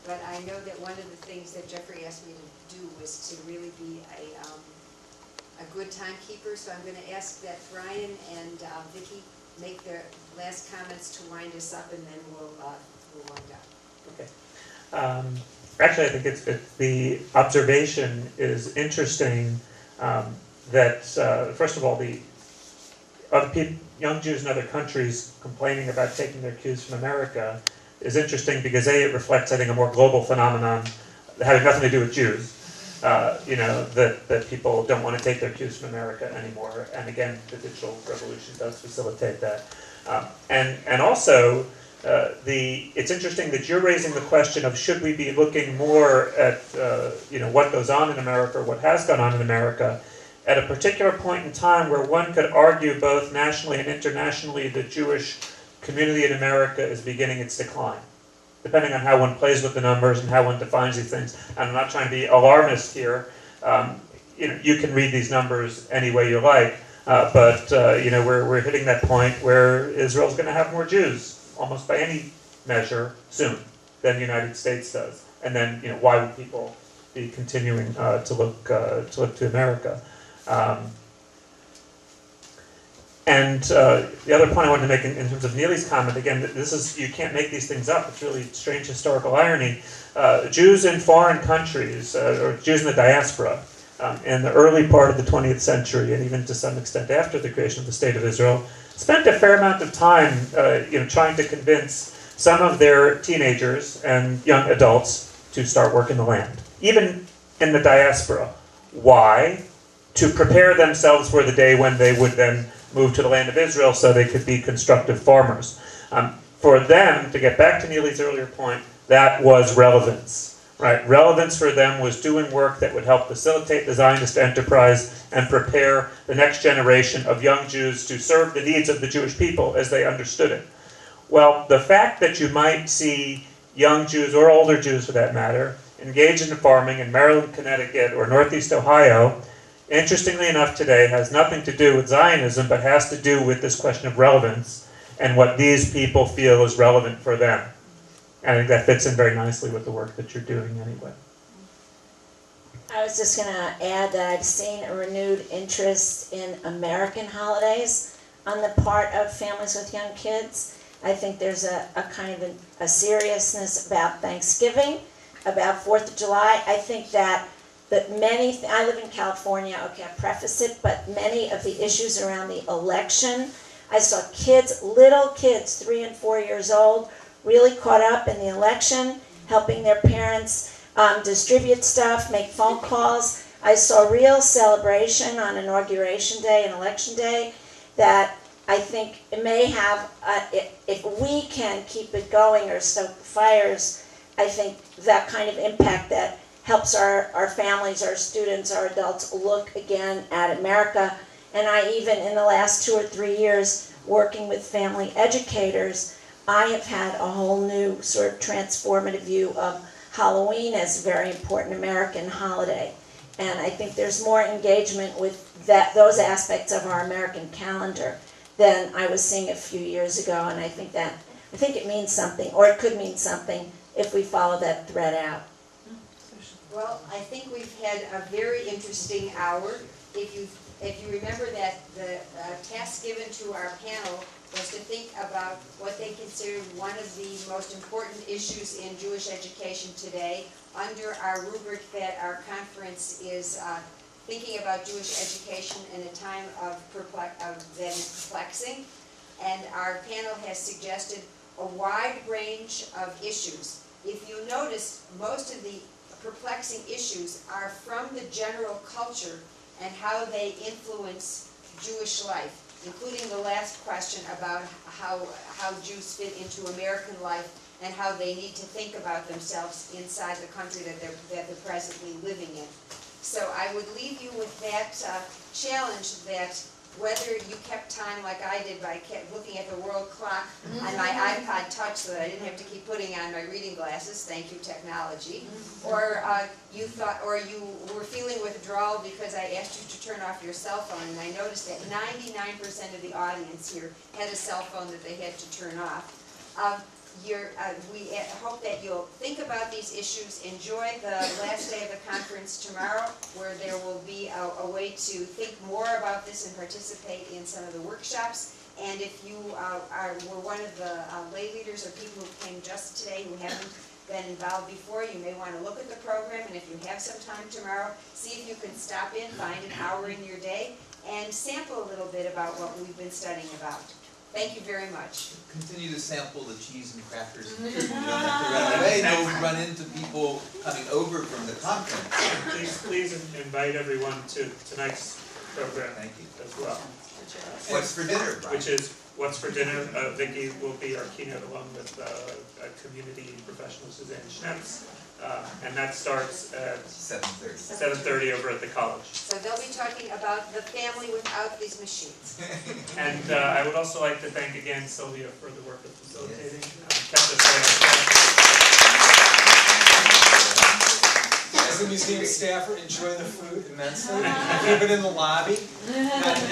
but I know that one of the things that Jeffrey asked me to do was to really be a good timekeeper. So I'm going to ask that Brian and Vicky make their last comments to wind us up, and then we'll wind up. Okay. Actually, I think the observation is interesting that, first of all, the young Jews in other countries complaining about taking their cues from America is interesting because it reflects, I think, a more global phenomenon having nothing to do with Jews. That people don't want to take their cues from America anymore. And again, the digital revolution does facilitate that. And also, it's interesting that you're raising the question of should we be looking more at what goes on in America or what has gone on in America at a particular point in time where one could argue both nationally and internationally the Jewish community in America is beginning its decline, depending on how one plays with the numbers and how one defines these things. And I'm not trying to be alarmist here. You can read these numbers any way you like, but we're hitting that point where Israel's going to have more Jews, almost by any measure, soon than the United States does. And then, why would people be continuing to look to America? The other point I wanted to make in terms of Neely's comment, again, you can't make these things up. It's really strange historical irony. Jews in foreign countries, or Jews in the diaspora, in the early part of the 20th century, and even to some extent after the creation of the State of Israel, spent a fair amount of time, trying to convince some of their teenagers and young adults to start working the land, even in the diaspora. Why? To prepare themselves for the day when they would then move to the land of Israel so they could be constructive farmers. For them, to get back to Neely's earlier point, that was relevance. Right? Relevance for them was doing work that would help facilitate the Zionist enterprise and prepare the next generation of young Jews to serve the needs of the Jewish people as they understood it. Well, the fact that you might see young Jews, or older Jews for that matter, engaged in farming in Maryland, Connecticut, or Northeast Ohio, interestingly enough today, has nothing to do with Zionism, but has to do with this question of relevance and what these people feel is relevant for them. And I think that fits in very nicely with the work that you're doing anyway. I was just going to add that I've seen a renewed interest in American holidays on the part of families with young kids. I think there's a kind of a seriousness about Thanksgiving, about 4th of July. I think that I live in California, okay, I preface it, but many of the issues around the election, I saw kids, little kids, 3 and 4 years old, really caught up in the election, helping their parents distribute stuff, make phone calls. I saw real celebration on Inauguration Day and Election Day that I think it may have, if we can keep it going or stoke the fires, I think that kind of impact that helps our families, our students, our adults look again at America. And I even, in the last 2 or 3 years, working with family educators, I have had a whole new sort of transformative view of Halloween as a very important American holiday. And I think there's more engagement with those aspects of our American calendar than I was seeing a few years ago. And I think it means something, or it could mean something if we follow that thread out. Well, I think we've had a very interesting hour. If you remember that the task given to our panel was to think about what they considered one of the most important issues in Jewish education today, under our rubric that our conference is thinking about Jewish education in a time that is perplexing. And our panel has suggested a wide range of issues. If you notice, most of the perplexing issues are from the general culture and how they influence Jewish life, including the last question about how Jews fit into American life and how they need to think about themselves inside the country that they're presently living in. So I would leave you with that challenge, that whether you kept time like I did by looking at the world clock on my iPod Touch so that I didn't have to keep putting on my reading glasses, thank you technology, or you were feeling withdrawal because I asked you to turn off your cell phone, and I noticed that 99% of the audience here had a cell phone that they had to turn off. we hope that you'll think about these issues, enjoy the last day of the conference tomorrow, where there will be a way to think more about this and participate in some of the workshops. And if you were one of the lay leaders or people who came just today who haven't been involved before, you may want to look at the program, and if you have some time tomorrow, see if you can stop in, find an hour in your day, and sample a little bit about what we've been studying about. Thank you very much. Continue to sample the cheese and crackers. You don't have to run away. You'll run into people coming over from the conference. Please invite everyone to tonight's program. Thank you. As well. What's for dinner, Brian? Which is What's for Dinner. Vicky will be our keynote along with a community professional, Suzanne Schnetz. And that starts at 7:30 over at the college. So they'll be talking about the family without these machines. And I would also like to thank again Sylvia for the work of facilitating. Kept us As a museum staffer, enjoy the food immensely. Keep it in the lobby.